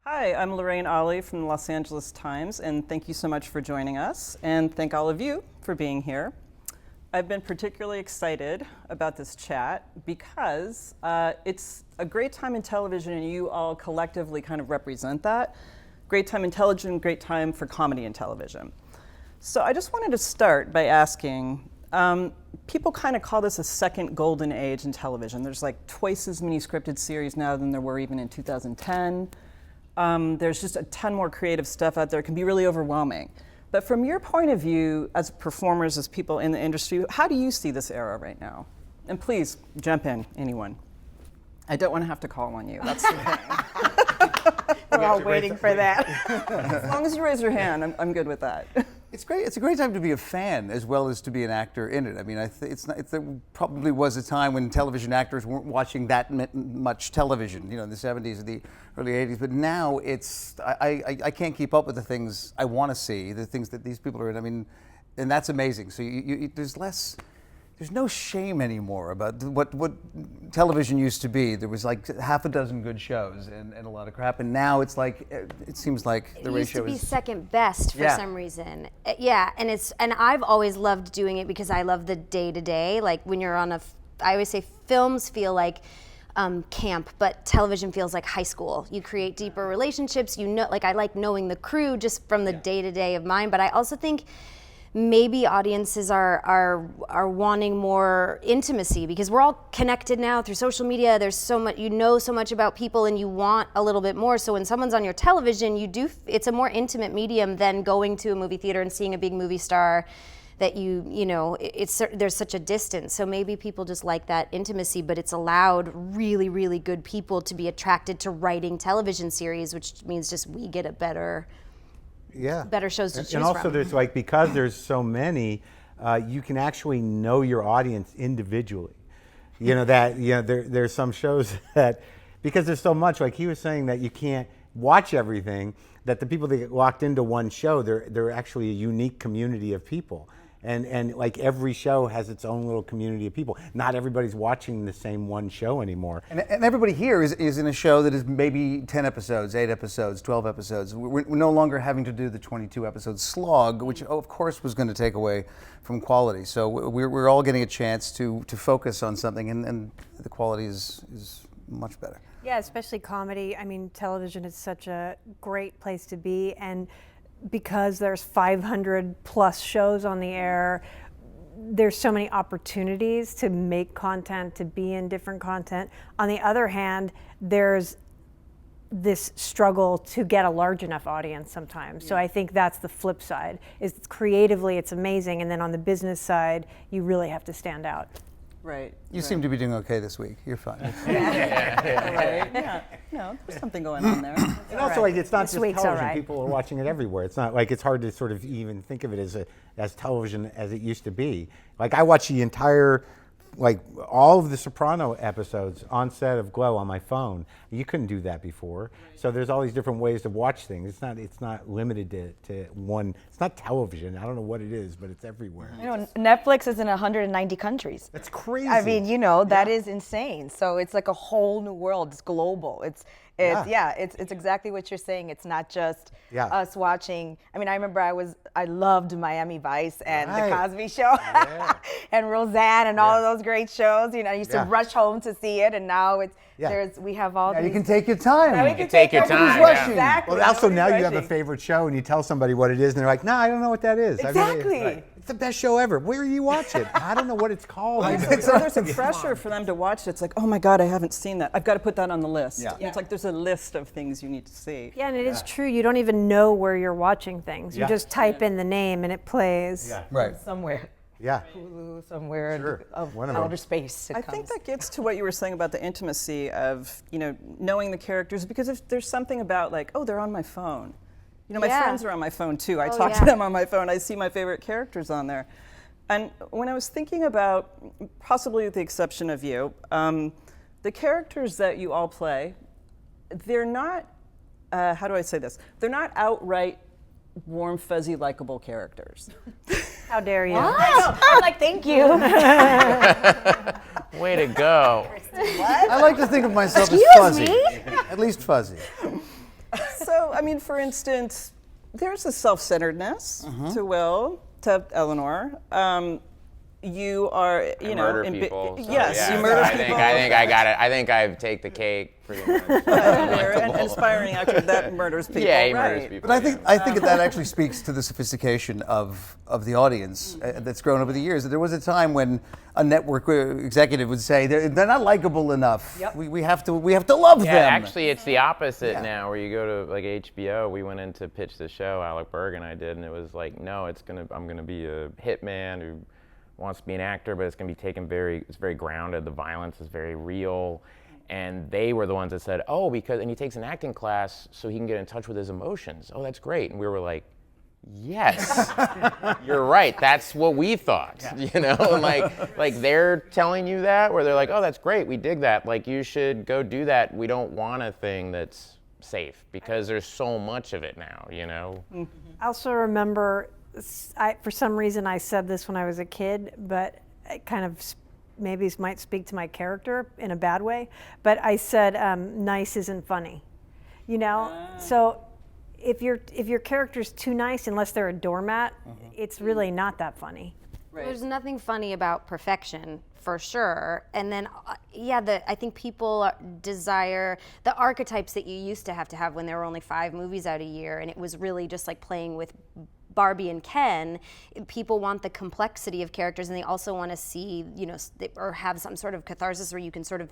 Hi, I'm Lorraine Ali from the Los Angeles Times, and thank you so much for joining us, and thank all of you for being here. I've been particularly excited about this chat because it's a great time in television, and you all collectively kind of represent that. Great time in television, great time for comedy in television. So I just wanted to start by asking, people kind of call this a second golden age in television. There's like twice as many scripted series now than there were even in 2010. There's just a ton more creative stuff out there. It can be really overwhelming. But from your point of view, as performers, as people in the industry, how do you see this era right now? And please, jump in, anyone. I don't want to have to call on you. That's the thing. We're all waiting for that. As long as you raise your hand, I'm good with that. It's great. It's a great time to be a fan as well as to be an actor in it. I mean, there probably was a time when television actors weren't watching that much television, in the 70s or the early 80s. But now I can't keep up with the things I want to see, the things that these people are in. I mean, and that's amazing. So there's no shame anymore about what television used to be. There was like half a dozen good shows and a lot of crap, and now it's like it seems like the ratio is. It used to be second best for some reason. Yeah, and I've always loved doing it because I love the day to day. Like when you're on I always say films feel like camp, but television feels like high school. You create deeper relationships. Like I like knowing the crew just from the day to day of mine. But I also think maybe audiences are wanting more intimacy because we're all connected now through social media. There's so much, so much about people, and you want a little bit more. So when someone's on your television, it's a more intimate medium than going to a movie theater and seeing a big movie star that there's such a distance. So maybe people just like that intimacy, but it's allowed really, really good people to be attracted to writing television series, which means just we get a better shows to choose from. And also there's because there's so many, you can actually know your audience individually. There's some shows that, because there's so much, like he was saying, that you can't watch everything, that the people that get locked into one show, they're actually a unique community of people. And like every show has its own little community of people. Not everybody's watching the same one show anymore. And everybody here is in a show that is maybe 10 episodes, 8 episodes, 12 episodes. We're no longer having to do the 22 episode slog, which of course was going to take away from quality. So we're all getting a chance to focus on something, and the quality is much better. Yeah, especially comedy. I mean, television is such a great place to be, and because there's 500 plus shows on the air, there's so many opportunities to make content, to be in different content. On the other hand, there's this struggle to get a large enough audience sometimes. So I think that's the flip side, is creatively it's amazing, and then on the business side, you really have to stand out. Right. You seem to be doing okay this week. You're fine. Yeah. No, there's something going on there. And also, it's not This just week's television. all right. People are watching it everywhere. It's not like it's hard to sort of even think of it as television as it used to be. Like I watch the entire, all of the Soprano episodes on set of Glow on my phone. You couldn't do that before. So there's all these different ways to watch things. It's not limited to one. It's not television. I don't know what it is, but it's everywhere. Netflix is in 190 countries. That's crazy. I mean, that is insane. So it's like a whole new world. It's global. It's exactly what you're saying. It's not just us watching. I mean, I remember I loved Miami Vice and The Cosby Show and Roseanne and all of those great shows. I used to rush home to see it, and now we have all these. You can take your time. Now you can take your time. Exactly. Well, also now you have a favorite show and you tell somebody what it is and they're like, I don't know what that is. Exactly. It's the best show ever. Where do you watch it? I don't know what it's called. There's a pressure for them to watch it. It's like, oh my God, I haven't seen that. I've got to put that on the list. Yeah. It's like there's a list of things you need to see. Yeah, and it is true. You don't even know where you're watching things. You just type in the name and it plays. Yeah. Right. Somewhere. Yeah. Hulu, somewhere of One of outer them. space. I think that gets to what you were saying about the intimacy of, knowing the characters, because if there's something about they're on my phone. My friends are on my phone too. I talk to them on my phone. I see my favorite characters on there. And when I was thinking about, possibly with the exception of you, the characters that you all play, they're not, how do I say this? They're not outright warm, fuzzy, likable characters. How dare you? I'm like, thank you. Way to go. I like to think of myself as fuzzy. At least fuzzy. So, I mean, for instance, there's a self-centeredness to Will, to Eleanor. You are, you know, murder people. So yes, yeah, you murder so people. I think I got it. I think I take the cake pretty much. You're an aspiring actor that murders people. Yeah, he right. murders people. But I think that actually speaks to the sophistication of the audience that's grown over the years. There was a time when a network executive would say they're not likable enough. Yep. We have to love Yeah, them. actually, it's the opposite now. Where you go to like HBO, we went in to pitch the show. Alec Berg and I did, and it was like, no, I'm gonna be a hitman who wants to be an actor, but it's gonna be taken it's very grounded. The violence is very real. And they were the ones that said, and he takes an acting class so he can get in touch with his emotions. Oh, that's great. And we were like, yes, you're right. That's what we thought, you know? Like they're telling you that, where they're like, oh, that's great. We dig that. Like, you should go do that. We don't want a thing that's safe because there's so much of it now, you know? I also remember, for some reason I said this when I was a kid, but it kind of maybe this might speak to my character in a bad way, but I said nice isn't funny, you know? So if your character's too nice, unless they're a doormat, it's really not that funny. Right. There's nothing funny about perfection, for sure. And then, I think people desire the archetypes that you used to have when there were only 5 movies out a year, and it was really just like playing with Barbie and Ken. People want the complexity of characters, and they also want to see, you know, or have some sort of catharsis where you can sort of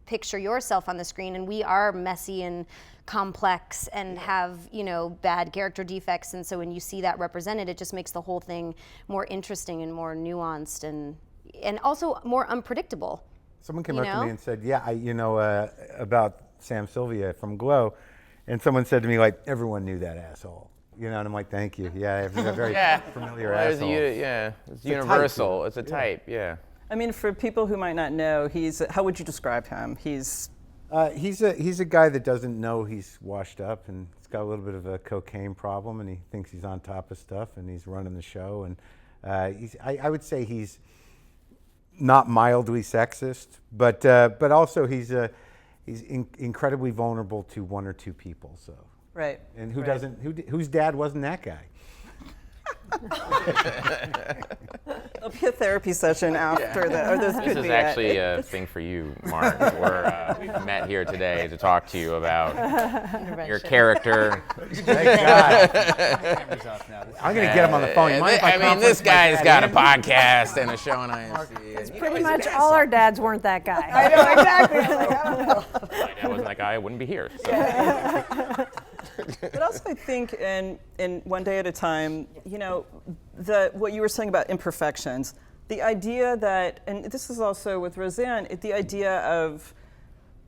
picture yourself on the screen. And we are messy and complex and have, you know, bad character defects. And so when you see that represented, it just makes the whole thing more interesting and more nuanced and also more unpredictable. Someone came up to me and said, about Sam Sylvia from Glow, and someone said to me, like, everyone knew that asshole. You know, and I'm like, thank you. Yeah, it's a very familiar asshole. It's universal. It's a type, yeah. I mean, for people who might not know, how would you describe him? He's a guy that doesn't know he's washed up, and he's got a little bit of a cocaine problem, and he thinks he's on top of stuff, and he's running the show. And I would say he's not mildly sexist, but also he's incredibly vulnerable to one or two people. So. Right. And whose dad wasn't that guy? There'll be a therapy session after that. Or this is actually a thing for you, Mark. We've met here today to talk to you about your character. Thank God. I'm going to get him on the phone. This guy's got a podcast and a show on IMC. Pretty much all our dads weren't that guy. I know, exactly. I'm like, I don't know. If my dad wasn't that guy, I wouldn't be here. So. But also, I think in One Day at a Time, you know, what you were saying about imperfections, the idea that, and this is also with Roseanne, the idea of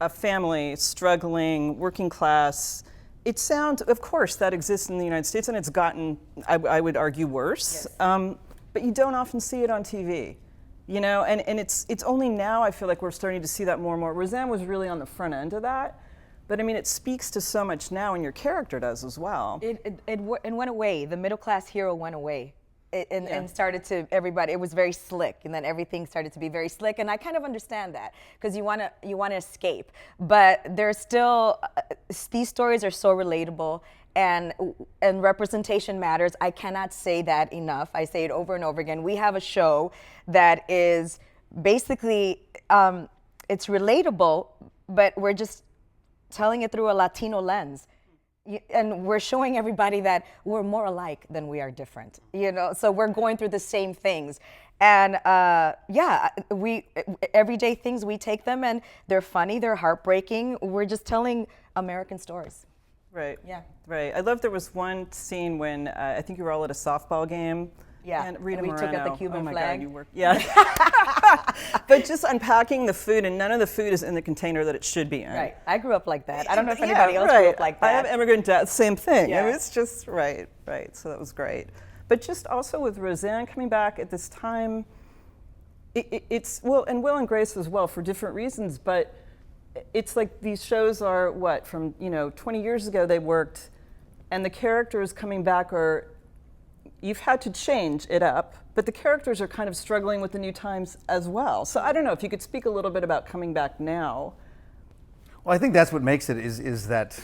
a family struggling, working class. It sounds, of course, that exists in the United States, and it's gotten, I would argue, worse. Yes. But you don't often see it on TV. You know, and it's only now I feel like we're starting to see that more and more. Roseanne was really on the front end of that. But I mean, it speaks to so much now, and your character does as well. It went away. The middle class hero went away, and started to everybody. It was very slick, and then everything started to be very slick. And I kind of understand that because you want to escape, but there's still these stories are so relatable, and representation matters. I cannot say that enough. I say it over and over again. We have a show that is basically it's relatable, but we're just telling it through a Latino lens. And we're showing everybody that we're more alike than we are different, you know? So we're going through the same things. And we everyday things, we take them and they're funny, they're heartbreaking. We're just telling American stories. Right. Yeah. Right. I love there was one scene when I think you were all at a softball game. Yeah, and Rita we Moreno. took out the Cuban oh my flag. God, you worked. Yeah. But just unpacking the food, and none of the food is in the container that it should be in. Right. I grew up like that. I don't know if anybody else grew up like that. I have immigrant dad, same thing. Yeah. I mean, it's just right. So that was great. But just also with Roseanne coming back at this time, it's Will and Grace as well for different reasons. But it's like these shows are from 20 years ago they worked, and the characters coming back are. You've had to change it up, but the characters are kind of struggling with the new times as well. So I don't know if you could speak a little bit about coming back now. Well, I think that's what makes it is that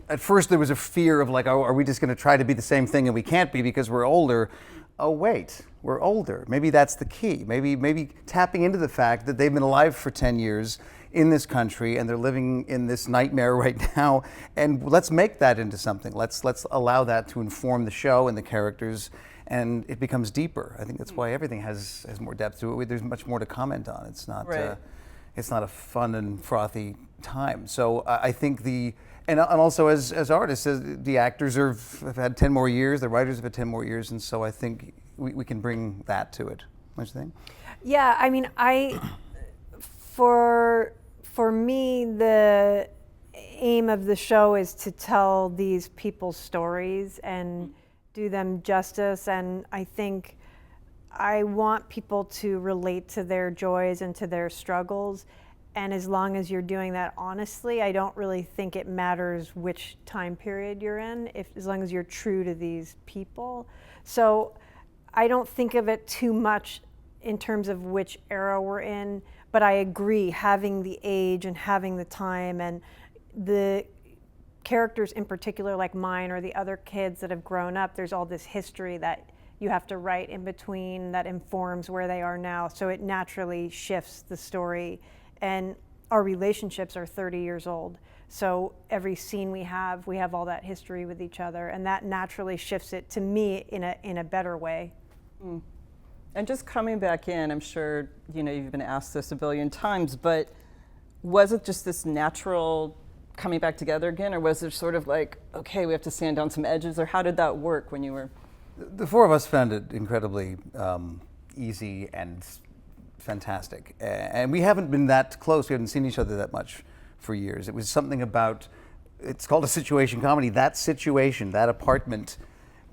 at first there was a fear of like, oh, are we just going to try to be the same thing and we can't be because we're older? Oh, wait, we're older. Maybe that's the key. Maybe tapping into the fact that they've been alive for 10 years in this country and they're living in this nightmare right now. And let's make that into something. Let's allow that to inform the show and the characters, and it becomes deeper. I think that's why everything has more depth to it. There's much more to comment on. It's not a fun and frothy time. So I think and also as artists, the actors have had 10 more years, the writers have had 10 more years, and so I think we can bring that to it. What do you think? Yeah, I mean, for me, the aim of the show is to tell these people's stories and do them justice, and I think I want people to relate to their joys and to their struggles. And as long as you're doing that honestly, I don't really think it matters which time period you're in, as long as you're true to these people. So I don't think of it too much in terms of which era we're in, but I agree, having the age and having the time and the characters in particular, like mine or the other kids that have grown up, there's all this history that you have to write in between that informs where they are now. So it naturally shifts the story. And our relationships are 30 years old. So every scene we have all that history with each other, and that naturally shifts it to me in a better way. Mm. And just coming back in, I'm sure you've been asked this a billion times, but was it just this natural coming back together again, or was there sort of like, okay, we have to sand down some edges, or how did that work when you were? The four of us found it incredibly easy and fantastic. And we haven't been that close. We haven't seen each other that much for years. It was something about, it's called a situation comedy. That situation, that apartment,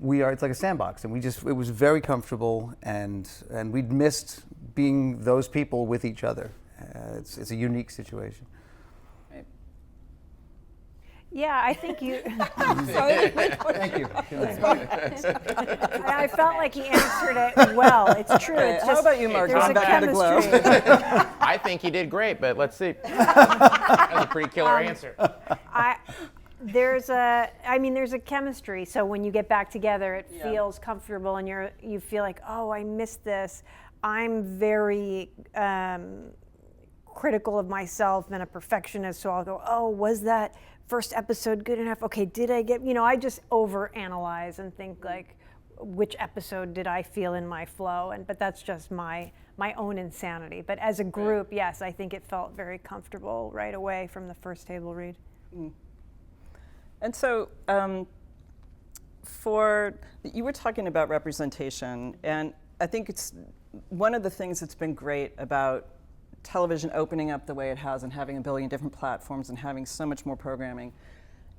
it's like a sandbox. And it was very comfortable, and we'd missed being those people with each other. It's a unique situation. Yeah, I think you. Thank you. I felt like he answered it well. It's true. It's How about you, Marc? There's a Back to the glow. chemistry. I think he did great, but let's see. That was a pretty killer answer. There's a chemistry. So when you get back together, it feels comfortable, and you feel like, oh, I missed this. I'm very critical of myself and a perfectionist, so I'll go, oh, was that first episode good enough? Okay, did I get, I just overanalyze and think like, which episode did I feel in my flow? But that's just my own insanity. But as a group, yes, I think it felt very comfortable right away from the first table read. Mm. And so, you were talking about representation, and I think it's one of the things that's been great about television opening up the way it has and having a billion different platforms and having so much more programming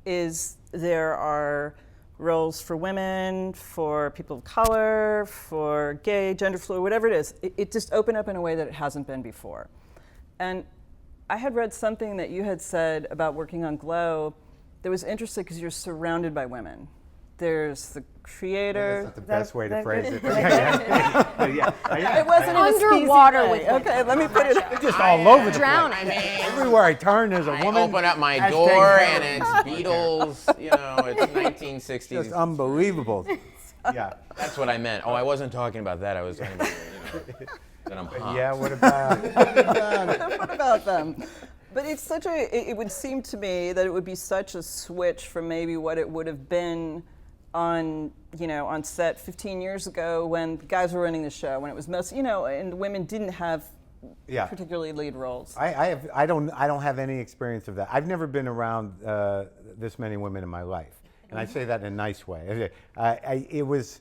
is there are roles for women, for people of color, for gay, gender fluid, whatever it is. It just opened up in a way that it hasn't been before. And I had read something that you had said about working on Glow that was interesting because you're surrounded by women. There's the creator. That's not the best way to phrase it. It wasn't underwater with. with Okay, let me put it. They're just all over the Drowning. place. Everywhere I turn, there's a woman. I open up my door and it's Beatles. It's 1960s. Just unbelievable. Yeah. That's what I meant. Oh, I wasn't talking about that. I was talking about that I'm hot. Yeah. What about it? What about them? But it's it would seem to me that it would be such a switch from maybe what it would have been on set 15 years ago when guys were running the show, when it was most, and women didn't have particularly lead roles. I don't have any experience of that. I've never been around this many women in my life, and I say that in a nice way. It was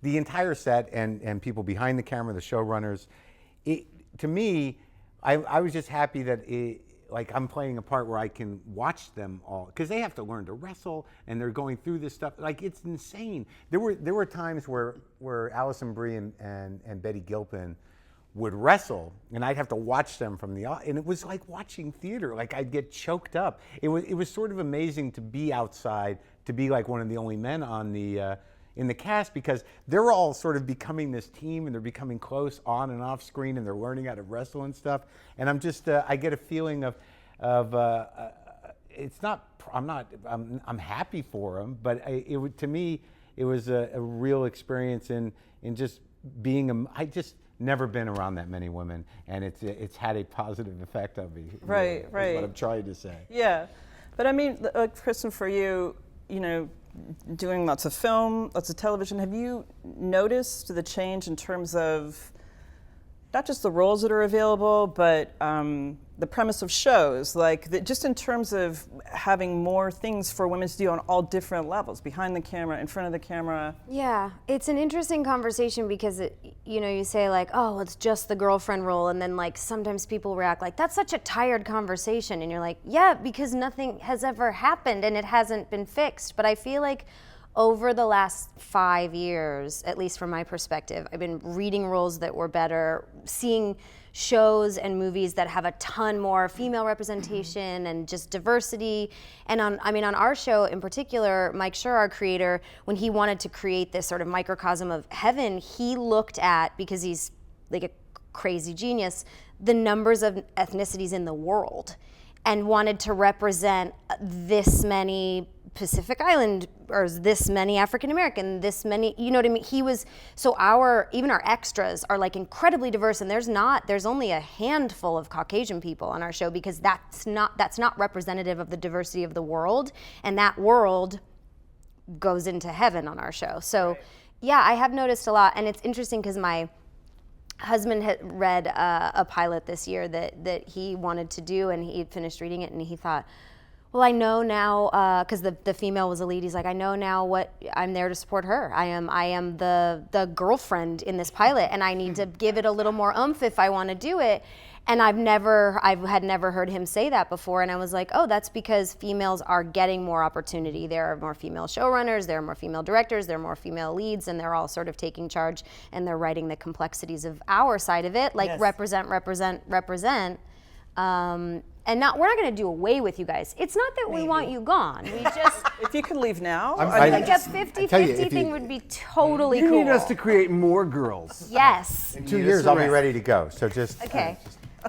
the entire set and people behind the camera, the showrunners. To me, I was just happy that I'm playing a part where I can watch them all, because they have to learn to wrestle and they're going through this stuff. Like, it's insane. There were times where Alison Brie and Betty Gilpin would wrestle, and I'd have to watch them from and it was like watching theater. Like, I'd get choked up. It was sort of amazing to be outside, to be like one of the only men on in the cast, because they're all sort of becoming this team and they're becoming close on and off screen and they're learning how to wrestle and stuff. And I'm just, I get a feeling of, it's not. I'm happy for him, but to me it was a real experience in just being I just never been around that many women, and it's had a positive effect on me. Right, is right. what I'm trying to say. Yeah, but I mean, Kristen, for you, doing lots of film, lots of television, have you noticed the change in terms of not just the roles that are available, but the premise of shows, just in terms of having more things for women to do on all different levels, behind the camera, in front of the camera? Yeah, it's an interesting conversation because you say like, oh, it's just the girlfriend role, and then like sometimes people react like, that's such a tired conversation, and you're like, yeah, because nothing has ever happened and it hasn't been fixed. But I feel like over the last 5 years, at least from my perspective, I've been reading roles that were better, seeing shows and movies that have a ton more female representation and just diversity. And on our show in particular, Mike Schur, our creator, when he wanted to create this sort of microcosm of heaven, he looked at, because he's like a crazy genius, the numbers of ethnicities in the world and wanted to represent this many Pacific Island, or this many African American, this many, you know what I mean? Even our extras are like incredibly diverse, and there's only a handful of Caucasian people on our show because that's not representative of the diversity of the world, and that world goes into heaven on our show. So yeah, I have noticed a lot, and it's interesting because my husband had read a pilot this year that he wanted to do, and he had finished reading it, and he thought, well, I know now, because the female was a lead. He's like, I know now what I'm there to support her. I am the girlfriend in this pilot, and I need to give it a little more oomph if I want to do it. And I had never heard him say that before, and I was like, oh, that's because females are getting more opportunity. There are more female showrunners, there are more female directors, there are more female leads, and they're all sort of taking charge, and they're writing the complexities of our side of it, like represent. And we're not going to do away with you guys. It's not that we want you gone. We just, If you could leave now, like a 50-50 thing would be totally cool. You need us to create more girls. Yes. In 2 years, I'll be ready to go. So just Okay.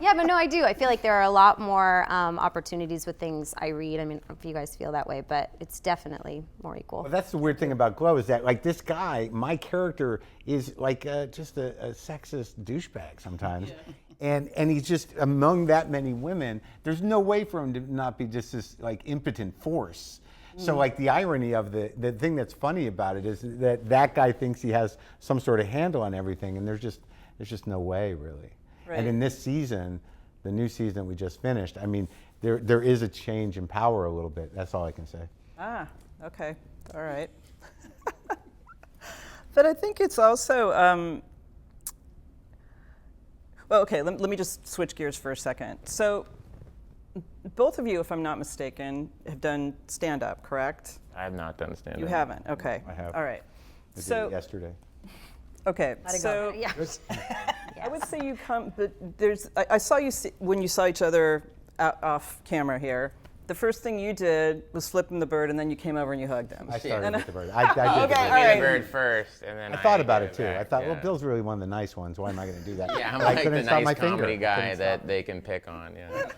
Yeah, but no, I do. I feel like there are a lot more opportunities with things I read. I mean, if you guys feel that way, but it's definitely more equal. Well, that's the weird thing about Glow is that, like, this guy, my character is like just a sexist douchebag sometimes. And he's just among that many women. There's no way for him to not be just this like impotent force. So like the irony of the thing that's funny about it is that guy thinks he has some sort of handle on everything, and there's just no way really. Right. And in this season, the new season we just finished, I mean, there is a change in power a little bit. That's all I can say. Ah, okay, all right. But I think it's also. Well, okay, let me just switch gears for a second. So, both of you, if I'm not mistaken, have done stand-up, correct? I have not done stand-up. You haven't, okay. I have. All right. I did it yesterday. Okay, so Yeah. I would say you come, but I saw you when you saw each other off camera here. The first thing you did was flip him the bird, and then you came over and you hugged him. I started with the bird. I did Okay, the all bird. right. The bird first, and then I thought about gave it too. back, I thought, well, yeah. Bill's really one of the nice ones. Why am I going to do that? Yeah, I'm But I like couldn't the stop nice my finger. comedy guy Couldn't that stop. they can pick on. Yeah.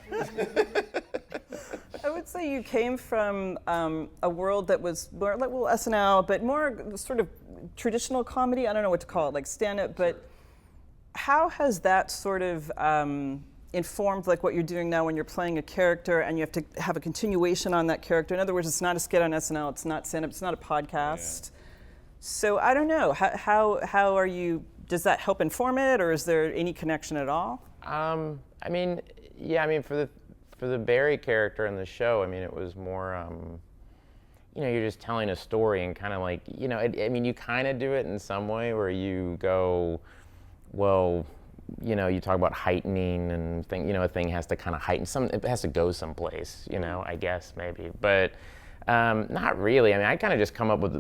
I would say you came from a world that was more like, well, SNL, but more sort of traditional comedy. I don't know what to call it, like stand-up. But how has that sort of informed like what you're doing now when you're playing a character and you have to have a continuation on that character? In other words, it's not a skit on SNL, it's not stand-up, it's not a podcast. Yeah. So I don't know. How are you? Does that help inform it, or is there any connection at all? I mean, yeah. I mean, for the Barry character in the show, I mean, it was more, you're just telling a story and kind of like, I mean, you kind of do it in some way where you go, well, you talk about heightening and a thing has to kind of heighten it has to go someplace, I guess maybe, but not really. I mean, I kind of just come up with,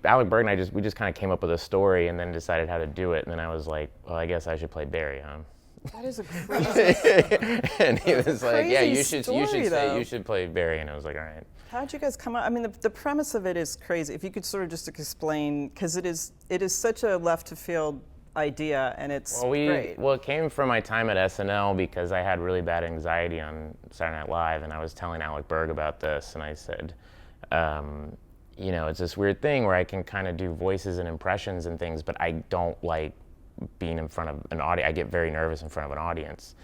Alec Berg and we just kind of came up with a story and then decided how to do it, and then I was like, well, I guess I should play Barry, huh? That is a crazy And he was like, yeah, you should play Barry, and I was like, all right. How'd you guys come up? I mean, the premise of it is crazy. If you could sort of just explain, because it is such a left to field idea, and it's great. Well, it came from my time at SNL because I had really bad anxiety on Saturday Night Live, and I was telling Alec Berg about this, and I said, you know, it's this weird thing where I can kind of do voices and impressions and things, but I don't like being in front of an audience. I get very nervous in front of an audience,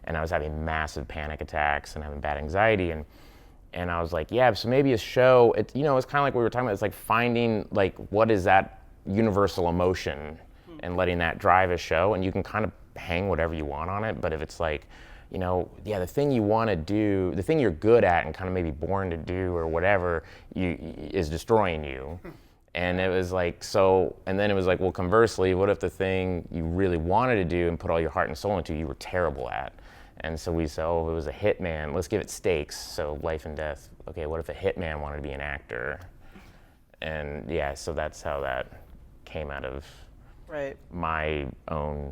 and I was having massive panic attacks and having bad anxiety, and I was like, yeah, so maybe a show. You know, it's kind of like we were talking about. It's like finding like what is that universal emotion and letting that drive a show, and you can kind of hang whatever you want on it. But if it's like, you know, yeah, the thing you want to do, the thing you're good at and kind of maybe born to do or whatever, is destroying you. And it was like, so, and then it was like, well, conversely, what if the thing you really wanted to do and put all your heart and soul into, you were terrible at? And so we said, oh, if it was a hitman, let's give it stakes. So life and death. Okay, what if a hitman wanted to be an actor? And yeah, so that's how that came out of my own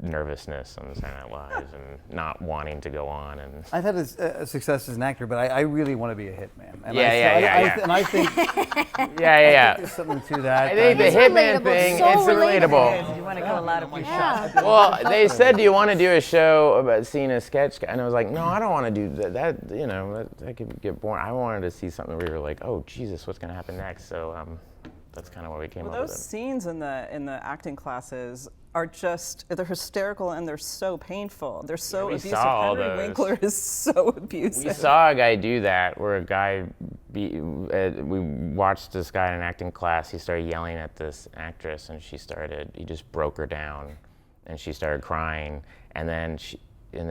nervousness on Saturday Night Live and not wanting to go on. And I've had a success as an actor, but I really want to be a hitman. And And I think there's something to that. I think the hitman thing, it's relatable. You want to kill a lot of people. Well, they said, do you want to do a show about seeing a sketch? And I was like, no, I don't want to do that. That, you know, that could get boring. I wanted to see something where you were like, oh, Jesus, what's going to happen next? So that's kind of where we came up with it. Those scenes in the acting classes are they're hysterical and they're so painful. They're so abusive. Henry Winkler is so abusive. We saw a guy do that where a guy, we watched this guy in an acting class. He started yelling at this actress and he just broke her down and she started crying. And then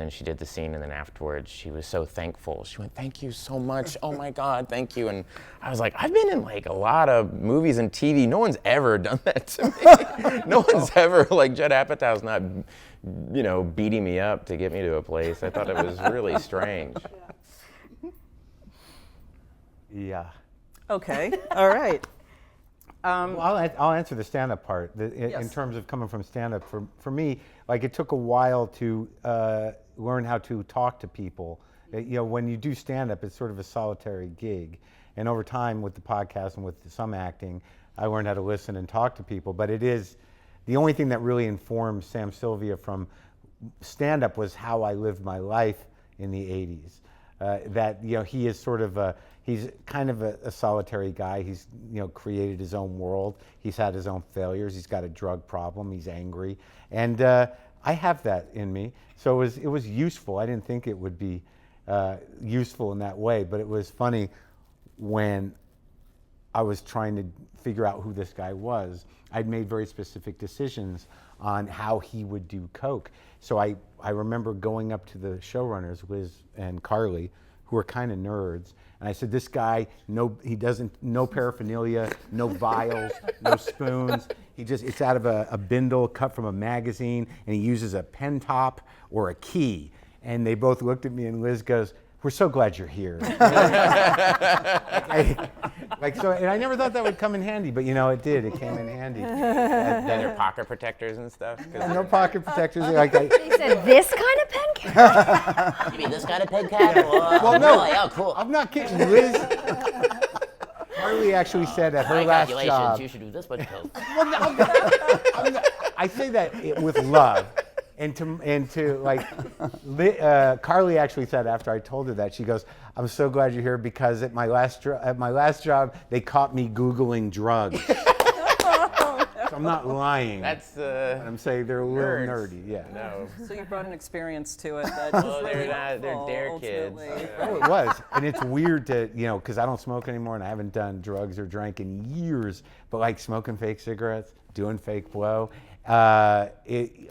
she did the scene, and then afterwards she was so thankful. She went, "Thank you so much. Oh my God, thank you." And I was like, I've been in like a lot of movies and TV. No one's ever done that to me. No one's ever, like, Judd Apatow's not, you know, beating me up to get me to a place. I thought it was really strange. Yeah. Okay. All right. Well, I'll answer the stand-up part. In terms of coming from stand-up, for me, like, it took a while to learn how to talk to people. You know, when you do stand-up, it's sort of a solitary gig. And over time, with the podcast and with some acting, I learned how to listen and talk to people. But it is the only thing that really informed Sam Sylvia from stand-up was how I lived my life in the 80s. That, you know, he is sort of he's kind of a solitary guy. He's, you know, created his own world. He's had his own failures. He's got a drug problem. He's angry. And I have that in me. So it was useful. I didn't think it would be useful in that way, but it was funny when I was trying to figure out who this guy was. I'd made very specific decisions on how he would do coke. So I remember going up to the showrunners, Liz and Carly, who are kind of nerds, and I said, this guy, no paraphernalia, no vials, no spoons. It's out of a bindle cut from a magazine, and he uses a pen top or a key. And they both looked at me, and Liz goes, "We're so glad you're here." And I never thought that would come in handy, but, you know, it did. It came in handy. Then they're pocket protectors and stuff. No pocket protectors. He said, "This kind of pen cap?" You mean this kind of pen cap? Well, no. Really? Oh, cool. I'm not kidding. Liz, Carly actually said at her last job. You should do this much coke. I say that with love. And to Carly actually said after I told her that, she goes, "I'm so glad you're here because at my last job they caught me Googling drugs." So I'm not lying. That's I'm saying they're a little nerdy, yeah. No. So you brought an experience to it that Oh, they're dare kids. Oh, it was, and it's weird to, you know, because I don't smoke anymore and I haven't done drugs or drank in years. But like smoking fake cigarettes, doing fake blow, it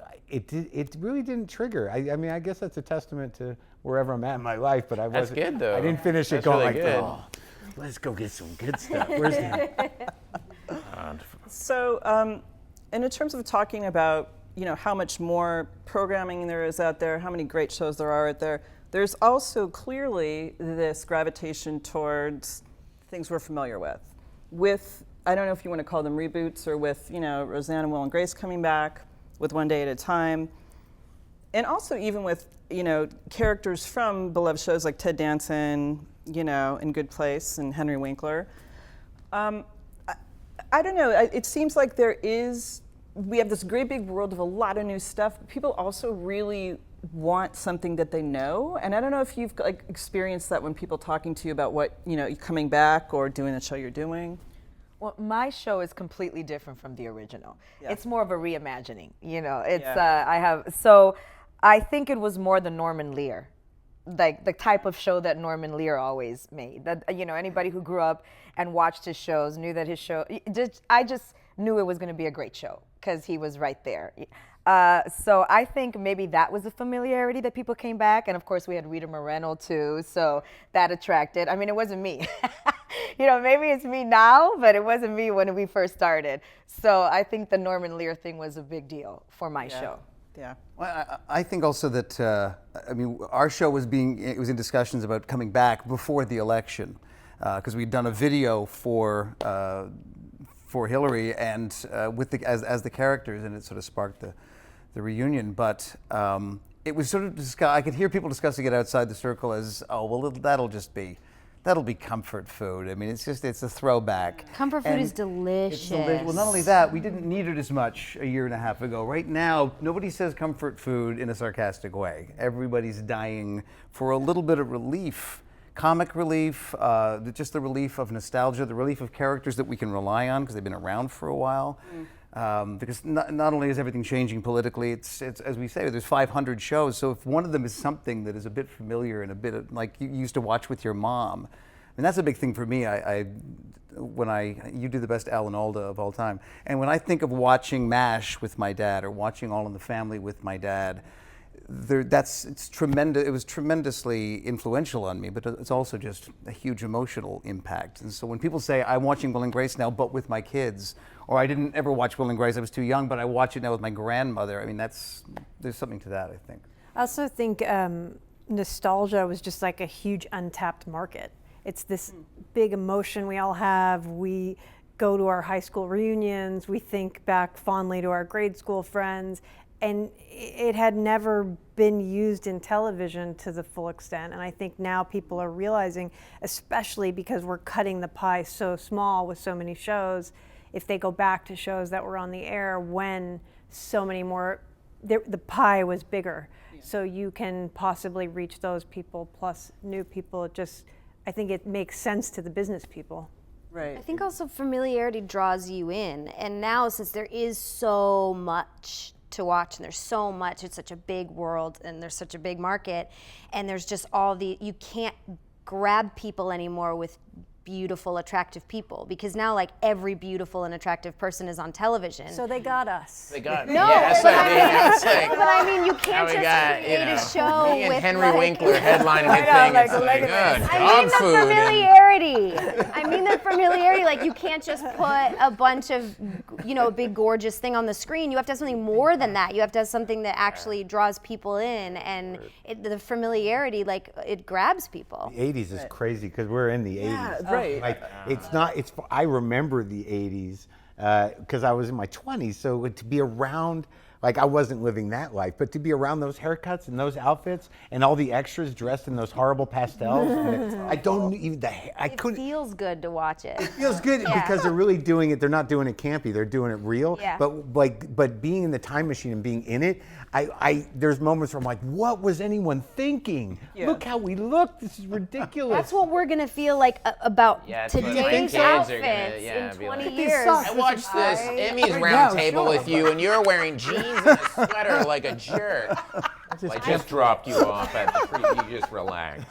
really didn't trigger. I mean, I guess that's a testament to wherever I'm at in my life, but I wasn't. That's good, though. I didn't finish it That's going really like, good. "Oh, let's go get some good stuff." Where's that? So, and in terms of talking about, you know, how much more programming there is out there, how many great shows there are out there, there's also clearly this gravitation towards things we're familiar with, I don't know if you want to call them reboots, or with, you know, Roseanne and Will and Grace coming back, with One Day at a Time, and also even with, you know, characters from beloved shows like Ted Danson, you know, in Good Place, and Henry Winkler. I don't know, it seems like there is we have this great big world of a lot of new stuff, but people also really want something that they know. And I don't know if you've like experienced that when people talking to you about what, you know, coming back or doing the show you're doing. Well, my show is completely different from the original. Yeah. It's more of a reimagining, you know. It's Yeah. I think it was more the Norman Lear, like the type of show that Norman Lear always made. That, you know, anybody who grew up and watched his shows knew that his show. I just knew it was going to be a great show because he was right there. So I think maybe that was the familiarity that people came back, and of course we had Rita Moreno too, so that attracted. I mean, it wasn't me. You know, maybe it's me now, but it wasn't me when we first started. So I think the Norman Lear thing was a big deal for my show. Yeah. Well, I think also that I mean, our show was in discussions about coming back before the election, because we'd done a video for Hillary and as the characters, and it sort of sparked the reunion. But it was sort of I could hear people discussing it outside the circle as, oh well, that'll be comfort food. I mean, it's a throwback. Comfort food is delicious. Well, not only that, we didn't need it as much a year and a half ago. Right now, nobody says comfort food in a sarcastic way. Everybody's dying for a little bit of relief. Comic relief, just the relief of nostalgia, the relief of characters that we can rely on because they've been around for a while. Because not only is everything changing politically, it's as we say, there's 500 shows. So if one of them is something that is a bit familiar and a bit of, like you used to watch with your mom, and that's a big thing for me. You do the best Alan Alda of all time, and when I think of watching MASH with my dad or watching All in the Family with my dad, it's tremendous. It was tremendously influential on me, but it's also just a huge emotional impact. And so when people say I'm watching Will and Grace now, but with my kids, or I didn't ever watch Will and Grace, I was too young, but I watch it now with my grandmother. I mean, there's something to that, I think. I also think nostalgia was just like a huge untapped market. It's this big emotion we all have. We go to our high school reunions. We think back fondly to our grade school friends. And it had never been used in television to the full extent. And I think now people are realizing, especially because we're cutting the pie so small with so many shows, if they go back to shows that were on the air when so many more, the pie was bigger. Yeah. So you can possibly reach those people plus new people. I think it makes sense to the business people. Right. I think also familiarity draws you in. And now, since there is so much to watch and there's so much, it's such a big world and there's such a big market, and there's just you can't grab people anymore with beautiful, attractive people, because now like every beautiful and attractive person is on television. So they got us. They got No, yeah, that's but what I was saying. but I mean, you can't just create a show me and with Henry like, Winkler headlining the thing. like, It's like, good I dog mean the food. and- familiarity. I mean the familiarity. Like you can't just put a bunch of, a big gorgeous thing on the screen. You have to have something more than that. You have to have something that actually draws people in, and the familiarity, like it grabs people. The 80s is crazy because we're in the 80s. Yeah, right. Like I remember the 80s because I was in my 20s. So to be around, like I wasn't living that life, but to be around those haircuts and those outfits and all the extras dressed in those horrible pastels, I don't even It feels good to watch it. It feels good because they're really doing it. They're not doing it campy. They're doing it real. Yeah. But being in the time machine and being in it, there's moments where I'm like, what was anyone thinking? Yeah. Look how we look. This is ridiculous. That's what we're gonna feel like about Yeah, that's what my today's kids are outfits gonna, yeah, in be 20 like, years. I watched this Emmy's roundtable with you, and you're wearing jeans and a sweater like a jerk. I just dropped you off at the free. You just relax.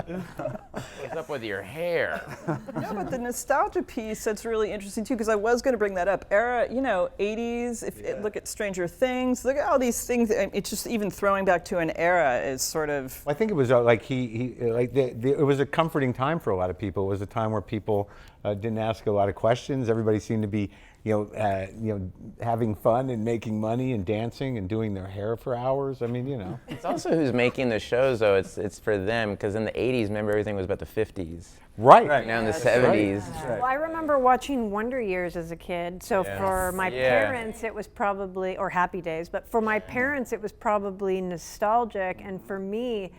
What's up with your hair? No, but the nostalgia piece, that's really interesting too, because I was going to bring that up. Era, 80s, look at Stranger Things, look at all these things. It's just even throwing back to an era is sort of... I think it was like it was a comforting time for a lot of people. It was a time where people didn't ask a lot of questions. Everybody seemed to be, having fun and making money and dancing and doing their hair for hours. I mean, It's also who's making the shows, though. It's for them, because in the 80s, remember, everything was about the 50s. Right. Now in the 70s. Well, I remember watching Wonder Years as a kid. So for my parents, it was probably, or Happy Days, but for my parents, it was probably nostalgic. And for me,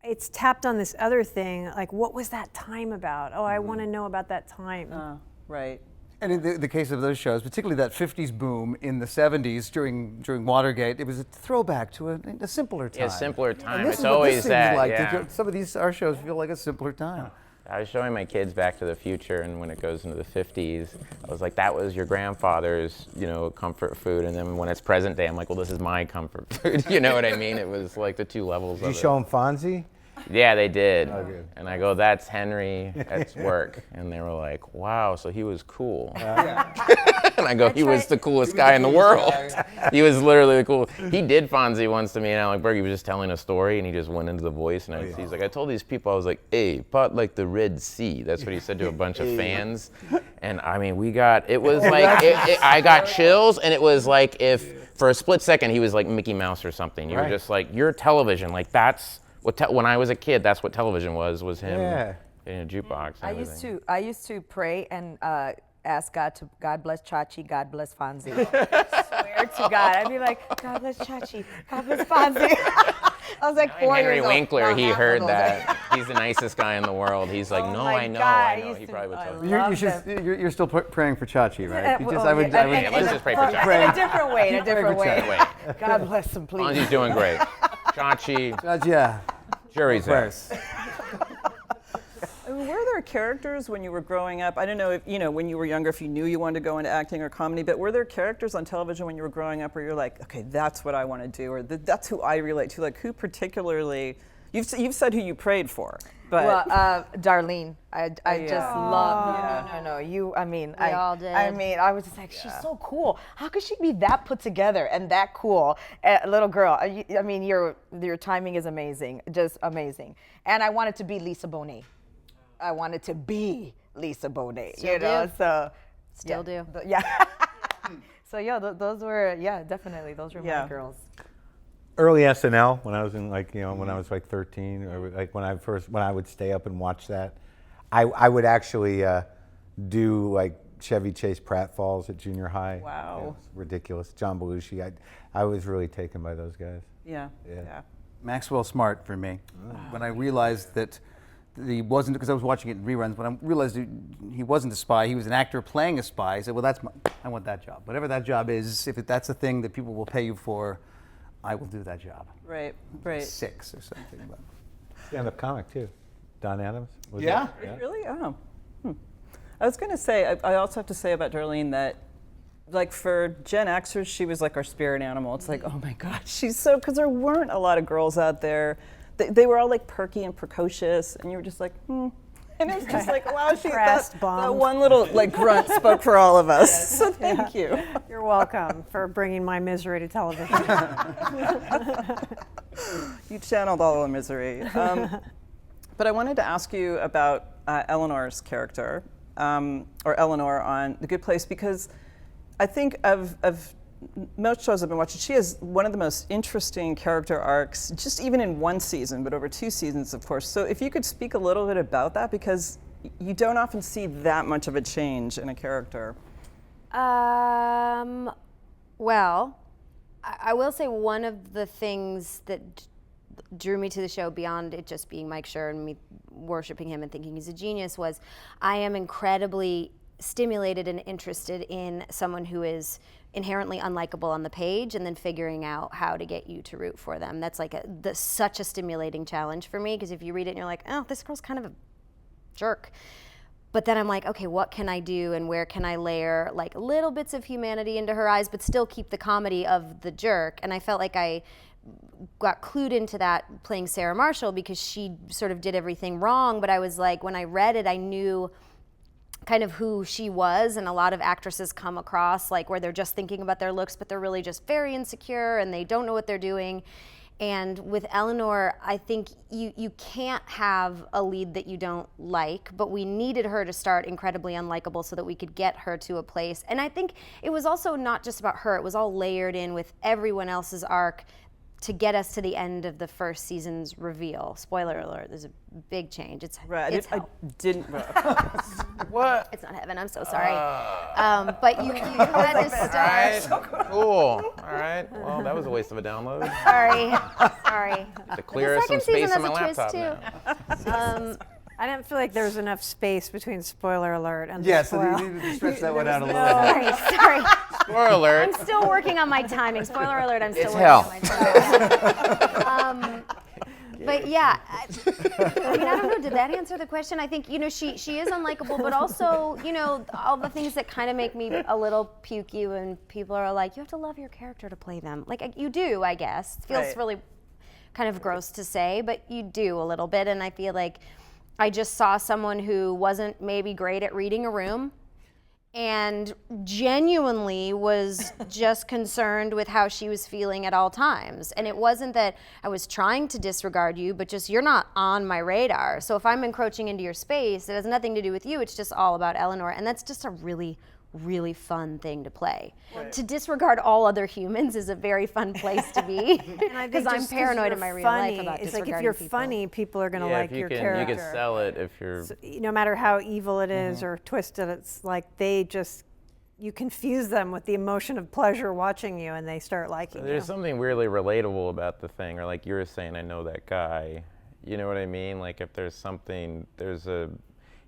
it's tapped on this other thing, like what was that time about? Oh, I want to know about that time. Right. And in the case of those shows, particularly that 50s boom in the 70s during Watergate, it was a throwback to a simpler time. Yeah, simpler time. And this It's is what always this seems that. like. Yeah. Some of our shows feel like a simpler time. I was showing my kids Back to the Future, and when it goes into the 50s, I was like, that was your grandfather's, comfort food. And then when it's present day, I'm like, well, this is my comfort food. You know what I mean? It was like the two levels of it. Did you show them Fonzie? Yeah, they did. Oh, good. And I go, that's Henry at work. And they were like, wow, so he was cool. And I go, he was the coolest guy in the world. He was literally the coolest. He did Fonzie once to me in Alec Berg. He was just telling a story, and he just went into the voice. And he's like, I told these people, I was like, hey, pot like the Red Sea. That's what he said to a bunch of fans. And I mean, it was like, I got chills, and it was like if, for a split second, he was like Mickey Mouse or something. You were just like, you're television. Like, that's when I was a kid, that's what television was him in a jukebox. And I used to pray and ask God to God bless Chachi, God bless Fonzie. I swear to God, I'd be like, God bless Chachi, God bless Fonzie. I was like 4 Henry years old. Winkler, he heard that. He's the nicest guy in the world. He's like, no, I know. He probably would tell you. You're still praying for Chachi, right? Let's just pray for Chachi. In a different way, in a different way. God bless him, please. Fonzie's doing great. Chachi, Yeah. jury's out. Were there characters when you were growing up? I don't know if, when you were younger, if you knew you wanted to go into acting or comedy, but were there characters on television when you were growing up where you're like, okay, that's what I want to do, or that's who I relate to? Like, who particularly, you've said who you prayed for, but. Well, Darlene, I just love, We all did. I mean, I was just like, she's so cool. How could she be that put together and that cool? Little girl, I mean, your timing is amazing, just amazing. And I wanted to be Lisa Bonet. I wanted to be Lisa Bonet, Still do. So Still do. So those were definitely those were my girls. Early SNL when I was in when I was like 13, or like when I would stay up and watch that, I would actually do like Chevy Chase pratfalls at junior high. Wow. It was ridiculous. John Belushi. I was really taken by those guys. Yeah. Maxwell Smart for me. When I realized that he wasn't, because I was watching it in reruns, when I realized he wasn't a spy, he was an actor playing a spy, I said, well, I want that job. Whatever that job is, if that's a thing that people will pay you for, I will do that job. Right. 6 or something. But. Stand-up comic too. Don Adams. Really? Oh. I was going to say, I also have to say about Darlene that, like, for Gen Xers, she was like our spirit animal. It's like, oh my God, because there weren't a lot of girls out there. They were all like perky and precocious, and you were just like, And it's just like, wow, that one little like grunt spoke for all of us. So thank you. You're welcome for bringing my misery to television. You channeled all the misery. But I wanted to ask you about Eleanor's character, or Eleanor on The Good Place, because I think of most shows I've been watching, she has one of the most interesting character arcs, just even in one season, but over 2 seasons, of course. So if you could speak a little bit about that, because you don't often see that much of a change in a character. Well, I will say one of the things that drew me to the show beyond it just being Mike Schur and me worshiping him and thinking he's a genius was I am incredibly stimulated and interested in someone who is inherently unlikable on the page and then figuring out how to get you to root for them. That's like such a stimulating challenge for me, because if you read it and you're like, oh, this girl's kind of a jerk. But then I'm like, okay, what can I do and where can I layer like little bits of humanity into her eyes but still keep the comedy of the jerk? And I felt like I got clued into that playing Sarah Marshall because she sort of did everything wrong, but I was like, when I read it, I knew kind of who she was, and a lot of actresses come across like where they're just thinking about their looks, but they're really just very insecure and they don't know what they're doing. And with Eleanor, I think you can't have a lead that you don't like, but we needed her to start incredibly unlikable so that we could get her to a place. And I think it was also not just about her, it was all layered in with everyone else's arc to get us to the end of the first season's reveal. Spoiler alert, there's a big change. It's hell. I didn't. What? It's not heaven, I'm so sorry. But you had to start. All right. Cool. All right. Well, that was a waste of a download. Sorry. To clear some space on my laptop too. I didn't feel like there was enough space between spoiler alert and Yeah, the so spoil. you needed to stretch that one out a little bit. Sorry. Spoiler alert. I'm still working on my timing. Spoiler alert, I'm still It's working hell. on my timing. But yeah, I mean, I don't know, did that answer the question? I think, she is unlikable, but also, all the things that kind of make me a little pukey when people are like, you have to love your character to play them. Like, you do, I guess. It feels really kind of gross to say, but you do a little bit, and I feel like I just saw someone who wasn't maybe great at reading a room and genuinely was just concerned with how she was feeling at all times. And it wasn't that I was trying to disregard you, but just you're not on my radar. So if I'm encroaching into your space, it has nothing to do with you. It's just all about Eleanor. And that's just a really, really fun thing to play. Right. To disregard all other humans is a very fun place to be. Because I'm paranoid in my real life about it's disregarding like if you're people. funny, people are going to like your character. You can sell it if you're. So, no matter how evil it is or twisted, it's like you confuse them with the emotion of pleasure watching you, and they start liking you. There's something weirdly relatable about the thing, or like you were saying, I know that guy. You know what I mean? Like if there's something,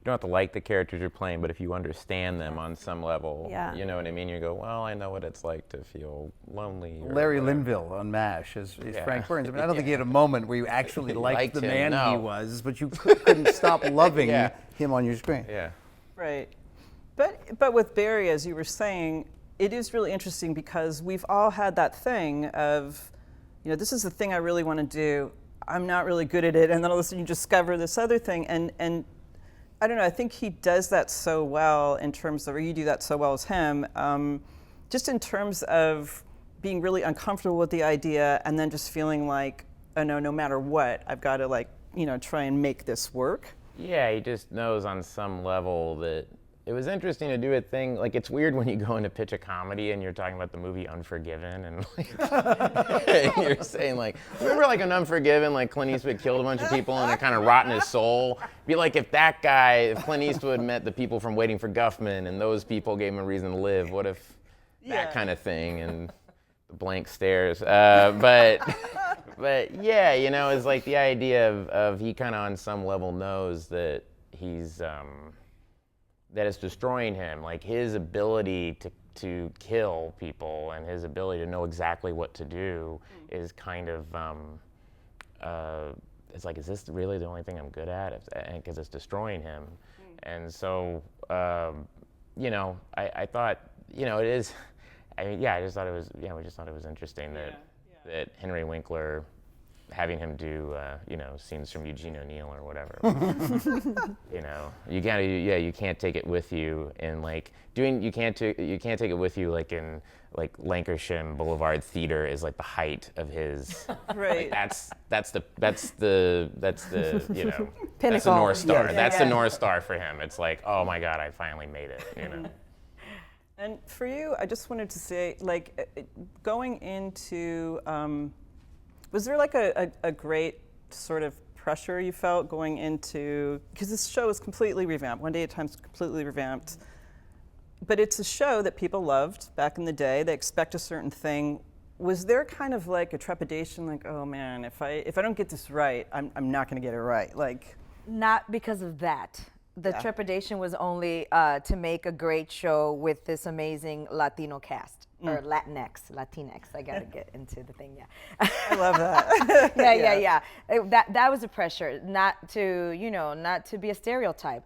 you don't have to like the characters you're playing, but if you understand them on some level, you know what I mean? You go, well, I know what it's like to feel lonely. Larry Linville on MASH is Frank Burns. I mean, I don't think he had a moment where you actually liked the man he was, but you couldn't stop loving him on your screen. Yeah. Right. But with Barry, as you were saying, it is really interesting because we've all had that thing of, this is the thing I really want to do. I'm not really good at it. And then all of a sudden you discover this other thing. And I don't know, I think he does that so well in terms of, or you do that so well as him, just in terms of being really uncomfortable with the idea and then just feeling like, oh no matter what, I've got to try and make this work. Yeah, he just knows on some level that it was interesting to do a thing, like it's weird when you go in to pitch a comedy and you're talking about the movie Unforgiven and and you're saying like, remember like in Unforgiven, like Clint Eastwood killed a bunch of people and they're kind of rotting his soul? Be like if Clint Eastwood met the people from Waiting for Guffman and those people gave him a reason to live, what if that kind of thing and the blank stares. But yeah, it's like the idea of he kind of on some level knows that he's, that it's destroying him, like his ability to kill people and his ability to know exactly what to do is kind of, it's like, is this really the only thing I'm good at? Because it's destroying him. And so, I thought, it is, I just thought it was, we just thought it was interesting that Henry Winkler, having him do, scenes from Eugene O'Neill or whatever. You can't take it with you in like you can't take it with you like in like Lancashire Boulevard Theater is like the height of his. Right. Like, that's the Pinnacle. that's the North Star. That's the North Star for him. It's like, oh my God, I finally made it. And for you, I just wanted to say, like, going into. Was there like a great sort of pressure you felt going into, because this show is completely revamped, One Day at a Time is completely revamped, but it's a show that people loved back in the day, they expect a certain thing. Was there kind of like a trepidation, like, oh man, if I don't get this right, I'm not gonna get it right? Like, not because of that. The trepidation was only to make a great show with this amazing Latino cast. Or Latinx. I gotta get into the thing, I love that. yeah. That was a pressure, not to be a stereotype.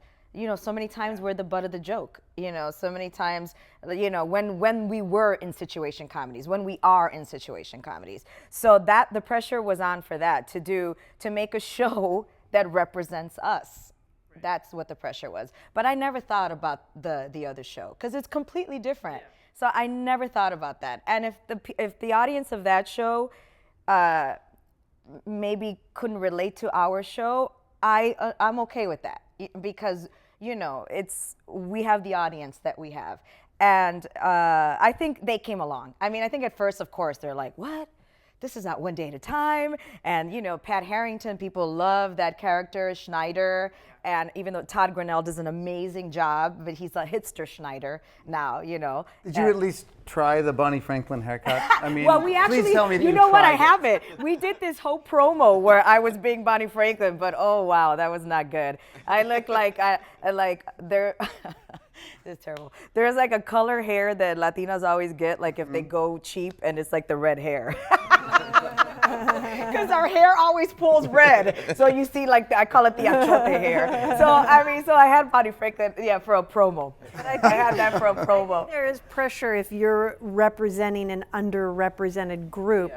So many times we're the butt of the joke. So many times, when we were in situation comedies, when we are in situation comedies. So that the pressure was on for that, to make a show that represents us. That's what the pressure was. But I never thought about the other show, because it's completely different. Yeah. So I never thought about that. And if the audience of that show maybe couldn't relate to our show, I'm okay with that, because we have the audience that we have, and I think they came along. I mean, I think at first, of course, they're like, what? this is not one day at a time. And, Pat Harrington, people love that character, Schneider. And even though Todd Grinnell does an amazing job, but he's a hipster Schneider now, Did you at least try the Bonnie Franklin haircut? I mean, well, we actually, please tell me that you know what, I tried it. have it. We did this whole promo where I was being Bonnie Franklin, but oh wow, that was not good. I look like, there, it's terrible. There's like a color hair that Latinas always get, like if they go cheap, and it's like the red hair. Because our hair always pulls red. So you see, like, I call it the achote hair. So, I had Bonnie Franklin, for a promo. I had that for a promo. There is pressure if you're representing an underrepresented group.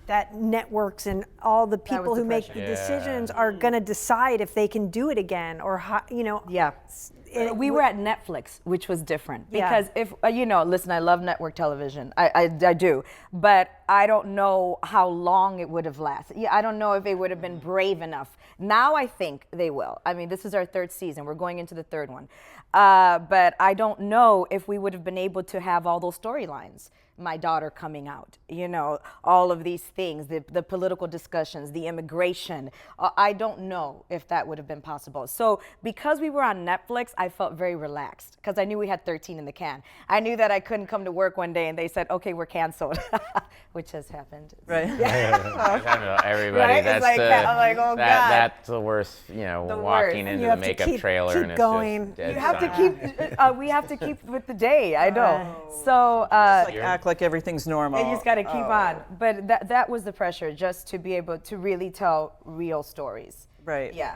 That networks and all the people who make the decisions are going to decide if they can do it again or how, Yeah. We were at Netflix, which was different because if listen, I love network television. I do, but I don't know how long it would have lasted. I don't know if they would have been brave enough. Now I think they will. I mean, this is our 3rd season. We're going into the 3rd one, but I don't know if we would have been able to have all those storylines. My daughter coming out, all of these things, the political discussions, the immigration. I don't know if that would have been possible. So because we were on Netflix, I felt very relaxed because I knew we had 13 in the can. I knew that I couldn't come to work one day and they said, okay, we're canceled, which has happened. Right. Everybody, Right? that's I'm like, oh God. That's the worst, walking into the makeup trailer and it's going. just dead You have silent. to keep, we have to keep with the day, I know. So, Act like everything's normal. and you just got to keep on. But that was the pressure, just to be able to really tell real stories. Right. Yeah.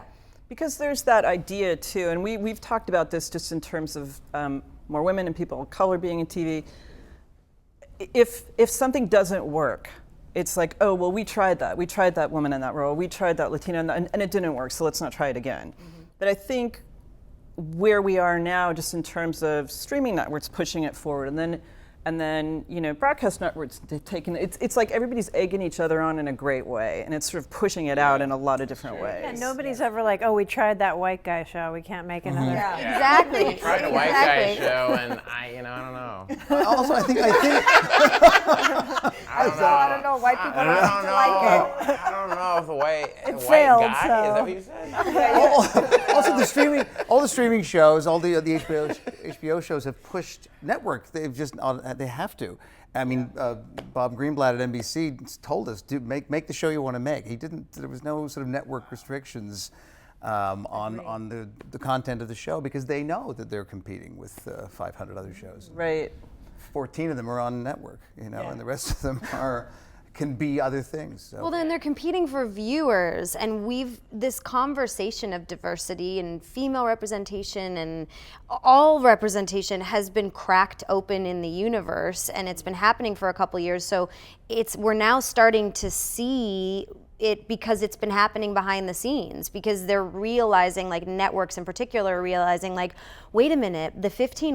Because there's that idea too, and we've talked about this just in terms of more women and people of color being in TV. If something doesn't work, it's like, oh, well, we tried that. We tried that woman in that role. We tried that Latina, and it didn't work, so let's not try it again. Mm-hmm. But I think where we are now, just in terms of streaming networks pushing it forward, and then broadcast networks taking it's like everybody's egging each other on in a great way, and it's sort of pushing it out in a lot of different ways. Yeah, nobody's ever like, oh, we tried that white guy show. We can't make another. Yeah. Exactly. We tried a white guy show, and I don't know. Also, I think I don't know. White people don't like it. I don't know if the white failed, guy, is that what you said? also all the streaming shows, all the HBO shows have pushed network. They've just they have to. I mean, Bob Greenblatt at NBC told us to make the show you want to make. He didn't. There was no sort of network restrictions on the content of the show because they know that they're competing with 500 other shows. Right. 14 of them are on network, and the rest of them can be other things. So. Well, then they're competing for viewers, and this conversation of diversity and female representation and all representation has been cracked open in the universe, and it's been happening for a couple years. So we're now starting to see it because it's been happening behind the scenes, because they're realizing, like networks in particular, are realizing like, wait a minute, the 15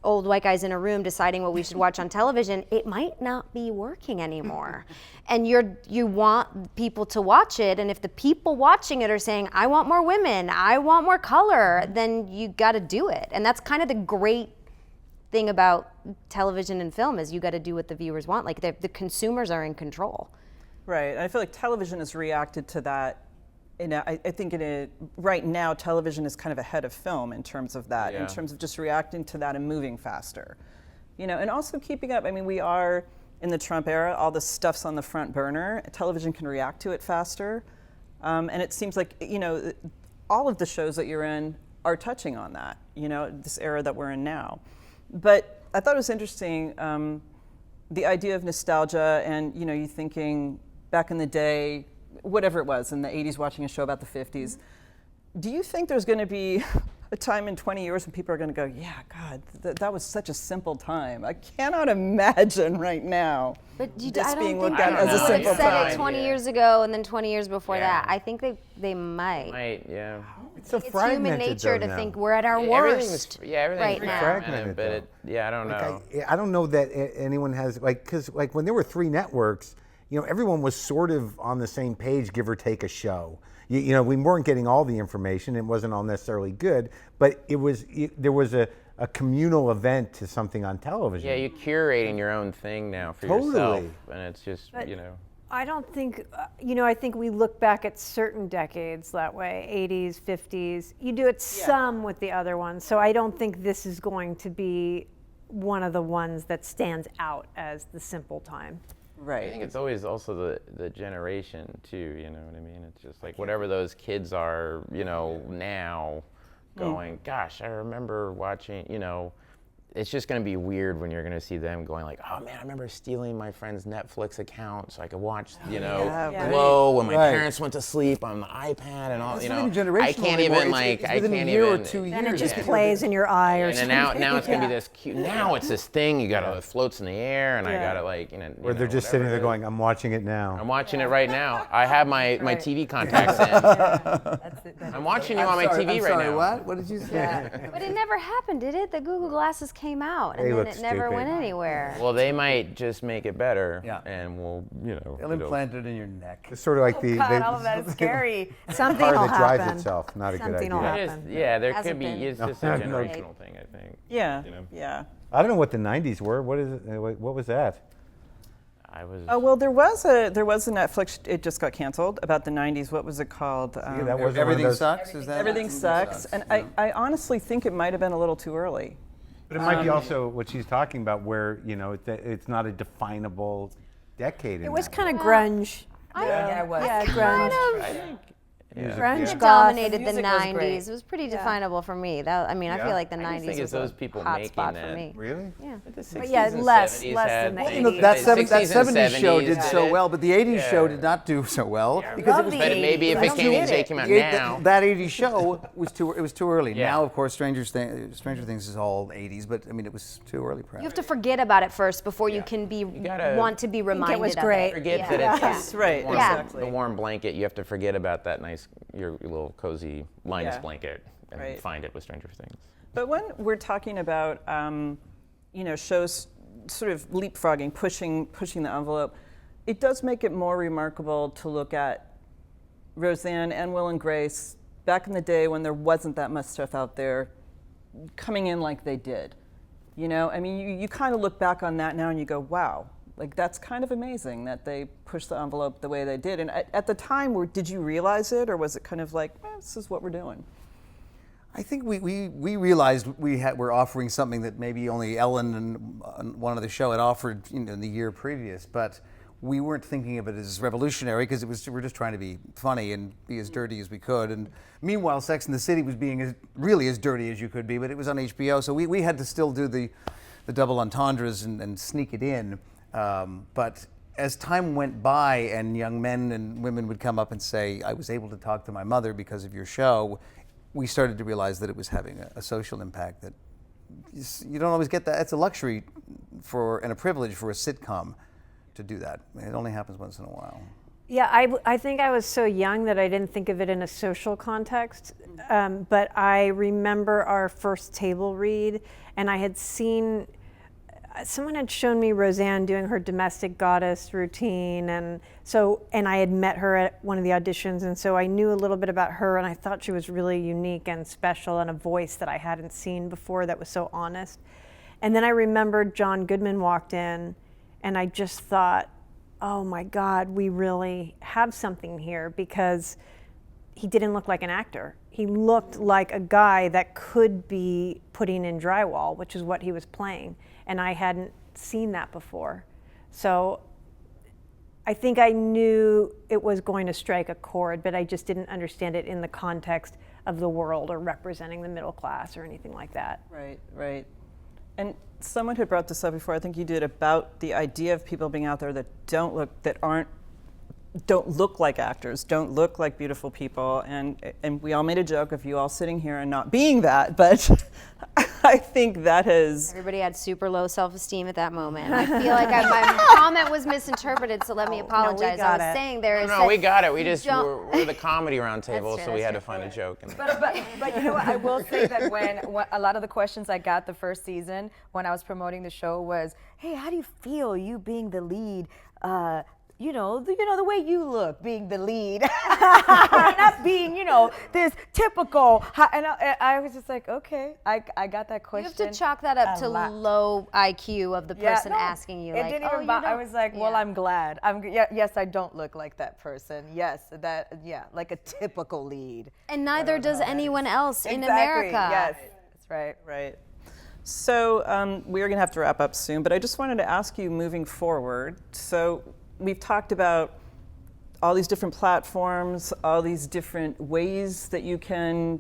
old white guys in a room deciding what we should watch on television, it might not be working anymore. And you want people to watch it, and if the people watching it are saying, I want more women, I want more color, then you gotta do it. And that's kind of the great thing about television and film, is you gotta do what the viewers want. Like the consumers are in control. Right, and I feel like television has reacted to that. I think right now, television is kind of ahead of film in terms of that, in terms of just reacting to that and moving faster. And also keeping up. I mean, we are in the Trump era, all this stuff's on the front burner. Television can react to it faster. And it seems like, all of the shows that you're in are touching on that, this era that we're in now. But I thought it was interesting, the idea of nostalgia and, you thinking, back in the day, whatever it was, in the 80s, watching a show about the 50s. Do you think there's going to be a time in 20 years when people are going to go, yeah, God, that was such a simple time. I cannot imagine right now this being looked at as a simple said time. It 20 years ago and then 20 years before that. I think they might. Yeah. It's so It's fragmented human nature to now. think we're at our worst Everything's right now. fragmented, but I don't know. I don't know that anyone has, because when there were 3 networks, everyone was sort of on the same page, give or take a show. We weren't getting all the information. It wasn't all necessarily good, but there was a communal event to something on television. Yeah, you're curating your own thing now for yourself, and it's just, I don't think, I think we look back at certain decades that way, 80s, 50s. You do it some with the other ones. So I don't think this is going to be one of the ones that stands out as the simple time. Right. I think it's always also the generation too, you know what I mean? It's just like whatever those kids are, now going, gosh, I remember watching, it's just going to be weird when you're going to see them going like, oh man, I remember stealing my friend's Netflix account so I could watch, Glow when my parents went to sleep on the iPad and all, It's not even generational I can't anymore. even It's I within can't a year even. or 2 years. And it just plays in your eye or something. And now it's going to be this cute, now it's this thing, it floats in the air and I got to Or they're just sitting there going, I'm watching it now. I'm watching it right now. I have my TV contacts in. I'm watching you on my TV right now. What? What did you say? But it never happened, did it? The Google Glasses came out, and They then look it never stupid. went anywhere. Well, they might just make it better, Yeah. and we'll, They'll implant it in your neck. It's sort of like God, all of that is scary. Something car will that drives happen. itself. Not a good Something will idea. happen. there Hasn't could be. been. It's just a generational thing, I think. Yeah. You know? Yeah. I don't know what the 90s were. What is it? What was that? I was. Oh well, there was a Netflix. It just got canceled about the '90s. What was it called? that wasn't one of Everything those- sucks. Is that Everything Sucks. And I honestly think it might have been a little too early. But it might be also what she's talking about, where it's not a definable decade. It was kind of grunge. Yeah, it was. Yeah, grunge. Grunge goth. Dominated the music was 90s. great. It was pretty definable for me. I feel like the I just 90s think it's was those a people hot making spot that. for me. Really? Yeah. The 60s yeah, and less 70s than had the things. 80s. That 60s and 70s show did had so it. well, but the 80s show did not do so well because it was. But maybe if it came out now. That 80s show was too early. Yeah. Now, of course, Stranger Things is all 80s, but I mean, it was too early. Perhaps. You have to forget about it first before you can gotta want to be reminded was of great. it. Forget Yeah. that it's Yes, right. warm, Exactly. the warm blanket. You have to forget about that your little cozy Linus Yeah. blanket and Right. find it with Stranger Things. But when we're talking about, shows sort of leapfrogging, pushing the envelope, it does make it more remarkable to look at Roseanne and Will and Grace back in the day when there wasn't that much stuff out there, coming in like they did. I mean, you kind of look back on that now and you go, wow, like that's kind of amazing that they pushed the envelope the way they did. And at the time, did you realize it, or was it kind of like, this is what we're doing? I think we realized we're offering something that maybe only Ellen and one other show had offered in the year previous, but we weren't thinking of it as revolutionary because we're just trying to be funny and be as dirty as we could. And meanwhile, Sex and the City was being really as dirty as you could be, but it was on HBO, so we had to still do the double entendres and sneak it in. But as time went by and young men and women would come up and say, I was able to talk to my mother because of your show, we started to realize that it was having a social impact that you don't always get that. It's a luxury and a privilege for a sitcom to do that. It only happens once in a while. Yeah, I think I was so young that I didn't think of it in a social context. But I remember our first table read, and I had seen, someone had shown me Roseanne doing her domestic goddess routine, and I had met her at one of the auditions, and so I knew a little bit about her, and I thought she was really unique and special, and a voice that I hadn't seen before that was so honest. And then I remembered John Goodman walked in, and I just thought, oh my God, we really have something here, because he didn't look like an actor. He looked like a guy that could be putting in drywall, which is what he was playing. And I hadn't seen that before. So I think I knew it was going to strike a chord, but I just didn't understand it in the context of the world or representing the middle class or anything like that. Right, right. And someone had brought this up before, I think you did, about the idea of people being out there that don't look like actors, don't look like beautiful people, and we all made a joke of you all sitting here and not being that, but I think that has... Everybody had super low self-esteem at that moment. I feel like my comment was misinterpreted, so let me apologize. I was saying there is... No, we got it. We're the comedy roundtable, That's so true, we had to that's find a joke. But you know what? I will say that when a lot of the questions I got the first season when I was promoting the show was, hey, how do you feel you being the lead the way you look, being the lead, not being, this typical. And I was just like, okay, I got that question. You have to chalk that up to low IQ of the person asking you. It like, didn't even I was like, well, I'm glad. Yes, I don't look like that person. Yes, like a typical lead. And neither does anyone else in Exactly. America. Yes, that's right. Right. So we are going to have to wrap up soon, but I just wanted to ask you moving forward. So we've talked about all these different platforms, all these different ways that you can,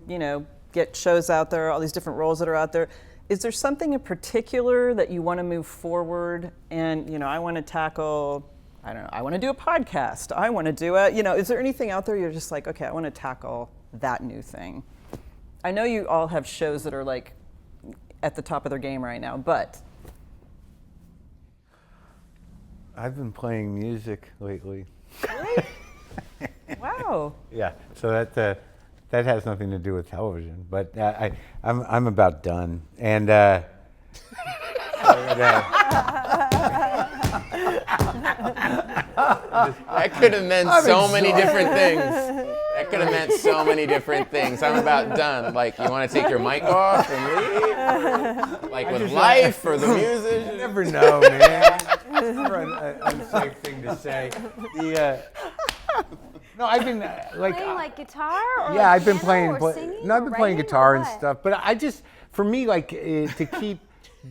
get shows out there, all these different roles that are out there. Is there something in particular that you want to move forward? And, I want to tackle, I don't know, I want to do a podcast. I want to do is there anything out there you're just like, okay, I want to tackle that new thing? I know you all have shows that are like at the top of their game right now, but. I've been playing music lately. Really? Wow. Yeah, so that has nothing to do with television, but I'm about done, and that could have meant so many different things. That could have meant so many different things. I'm about done. Like, you want to take your mic off and leave? Like with life or the music? You never know, man. It's never an unsafe thing to say. No, I've been playing guitar? Or yeah, I've been piano playing. or singing No, I've or been playing writing guitar or and what? stuff. But I just, for me, to keep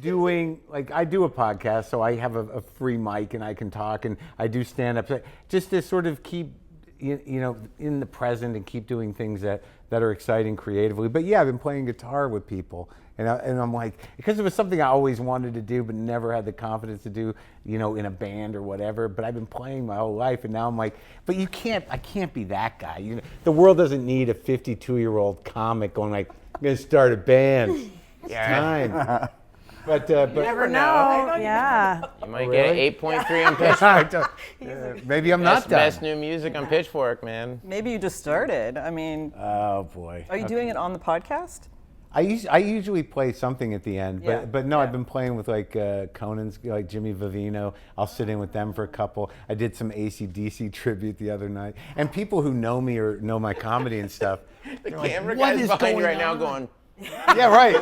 doing, I do a podcast, so I have a free mic and I can talk, and I do stand up. Just to sort of keep, in the present and keep doing things that are exciting creatively. But yeah, I've been playing guitar with people. And I'm like, because it was something I always wanted to do, but never had the confidence to do, in a band or whatever. But I've been playing my whole life, and now I'm like, but I can't be that guy. The world doesn't need a 52-year-old comic going like, I'm gonna start a band. It's time. But You never know. Yeah. You might get an 8.3 on Pitchfork. Maybe I'm not done. Best new music on Pitchfork, man. Maybe you just started. I mean, Oh boy. are you doing it on the podcast? I usually play something at the end, but no, I've been playing with Conan's, like Jimmy Vivino. I'll sit in with them for a couple. I did some AC/DC tribute the other night, and people who know me or know my comedy and stuff. The camera guy's behind you right now going, Yeah, right.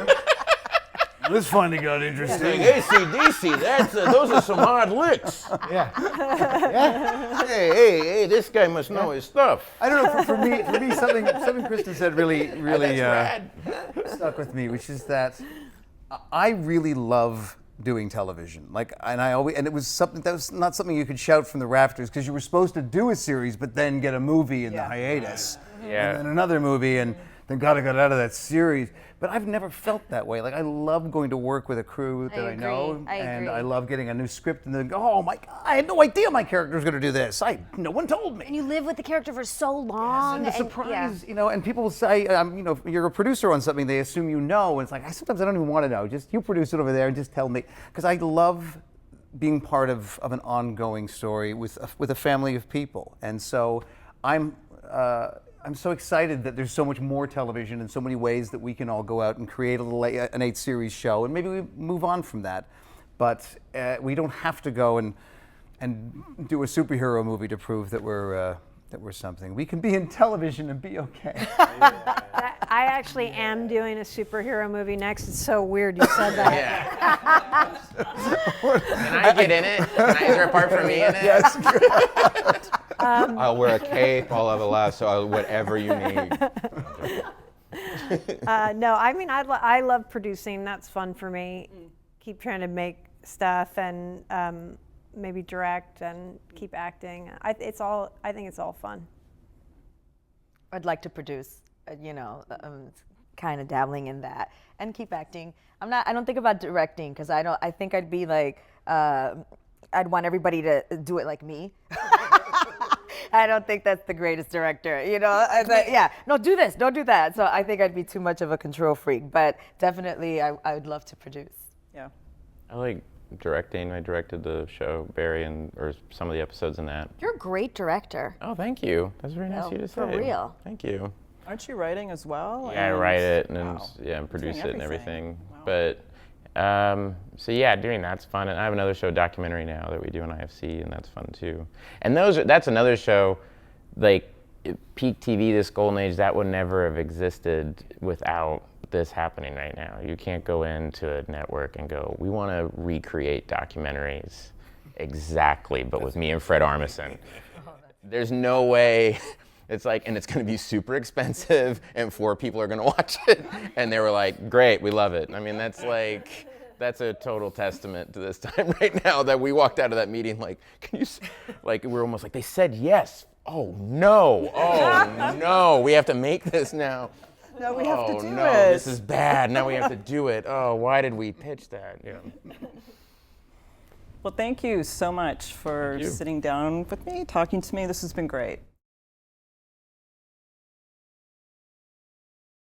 This finally got interesting. AC/DC, those are some hard licks. Yeah. Hey, this guy must know his stuff. I don't know. For me, something Kristen said really stuck with me, which is that I really love doing television. And it was something that was not something you could shout from the rafters, because you were supposed to do a series, but then get a movie in the hiatus, and then another movie, and then got out of that series. But I've never felt that way. I love going to work with a crew that I know, and I love getting a new script and then go, oh my God, I had no idea my character was going to do this. No one told me. And you live with the character for so long. And the surprise, and people will say, you're a producer on something, they assume you know, and it's like, sometimes I don't even want to know. Just you produce it over there and just tell me, because I love being part of an ongoing story with a family of people, and so I'm so excited that there's so much more television and so many ways that we can all go out and create an 8-series show, and maybe we move on from that. But we don't have to go and do a superhero movie to prove that we're something. We can be in television and be okay. I actually am doing a superhero movie next. It's so weird you said that. Can I get in it? Is there a part for me in it? Yes. I'll wear a cape, I'll have a lasso, whatever you need. No, I mean, I love producing. That's fun for me. Keep trying to make stuff and maybe direct and keep acting. I think it's all fun. I'd like to produce, kind of dabbling in that, and keep acting. I don't think about directing, because I think I'd be like, I'd want everybody to do it like me. I don't think that's the greatest director, no, do this, don't do that. So I think I'd be too much of a control freak, but definitely I would love to produce. Yeah. I like directing. I directed the show Barry or some of the episodes in that. You're a great director. Oh, thank you. That's very nice of you to say. For real. Thank you. Aren't you writing as well? Yeah, I write it and Wow. and produce it and everything. Wow. But So yeah, doing that's fun. And I have another show, documentary now, that we do on IFC, and that's fun too. And that's another show, like peak TV, this golden age, that would never have existed without this happening right now. You can't go into a network and go, we want to recreate documentaries exactly, but with me and Fred Armisen. There's no way. It's like, and it's going to be super expensive, and 4 people are going to watch it. And they were like, great, we love it. I mean, that's a total testament to this time right now, that we walked out of that meeting like, we're almost like, they said yes. Oh no, we have to make this now. No, we have to do no, it. This is bad. Now we have to do it. Oh, why did we pitch that? Yeah. Well, thank you so much for sitting down with me, talking to me. This has been great.